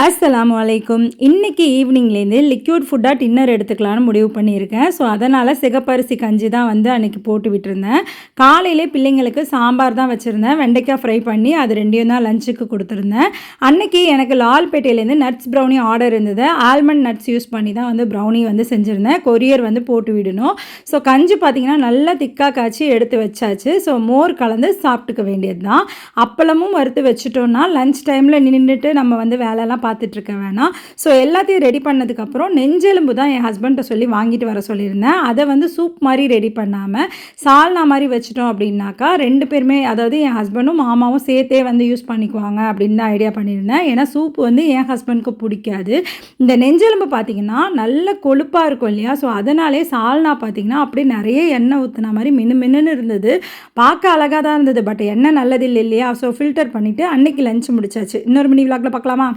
அஸ்ஸலாமு அலைக்கும். இன்னைக்கு ஈவினிங்லேருந்து லிக்விட் ஃபுட்டாக டின்னர் எடுத்துக்கலான்னு முடிவு பண்ணியிருக்கேன். ஸோ அதனால் சிகப்பரிசி கஞ்சி தான் அன்னைக்கு போட்டு விட்டுருந்தேன். காலையிலே பிள்ளைங்களுக்கு சாம்பார் தான் வச்சுருந்தேன். வெண்டைக்காய் ஃப்ரை பண்ணி அது ரெண்டையும் தான் லஞ்சுக்கு கொடுத்துருந்தேன். அன்னைக்கு எனக்கு லால்பேட்டையிலேருந்து நட்ஸ் ப்ரௌனி ஆர்டர் இருந்தது. ஆல்மண்ட் நட்ஸ் யூஸ் பண்ணி தான் ப்ரௌனி செஞ்சுருந்தேன். கொரியர் போட்டு விடணும். ஸோ கஞ்சி பார்த்திங்கன்னா நல்லா திக்காக காய்ச்சி எடுத்து வச்சாச்சு. ஸோ மோர் கலந்து சாப்பிட்டுக்க வேண்டியது தான். அப்பளமும் வறுத்து வச்சுட்டோன்னா லஞ்ச் டைமில் நின்றுட்டு நம்ம வேலைலாம் பார்த்துட்ருக்க வேணாம். ஸோ எல்லாத்தையும் ரெடி பண்ணதுக்கப்புறம் நெஞ்செலும்பு தான் என் ஹஸ்பண்ட்டை சொல்லி வாங்கிட்டு வர சொல்லியிருந்தேன். அதை சூப் மாதிரி ரெடி பண்ணாமல் சால்னா மாதிரி வச்சுட்டோம் அப்படின்னாக்கா 2 பேருமே, அதாவது என் ஹஸ்பண்டும் மாமாவும் சேர்த்தே யூஸ் பண்ணிக்குவாங்க அப்படின்னு தான் ஐடியா பண்ணியிருந்தேன். ஏன்னா சூப் என் ஹஸ்பண்டுக்கு பிடிக்காது. இந்த நெஞ்செலும்பு பார்த்திங்கன்னா நல்ல கொழுப்பாக இருக்கும் இல்லையா? ஸோ அதனாலே சால்னா பார்த்திங்கன்னா அப்படியே நிறைய எண்ணெய் ஊற்றின மாதிரி மின்னு இருந்தது. பார்க்க அழகாக தான் இருந்தது. பட் எண்ணெய் நல்லது இல்லை இல்லையா? ஸோ ஃபில்டர் பண்ணிவிட்டு அன்னைக்கு லஞ்ச் முடிச்சாச்சு. இன்னொரு மினி விலாகில் பார்க்கலாமா?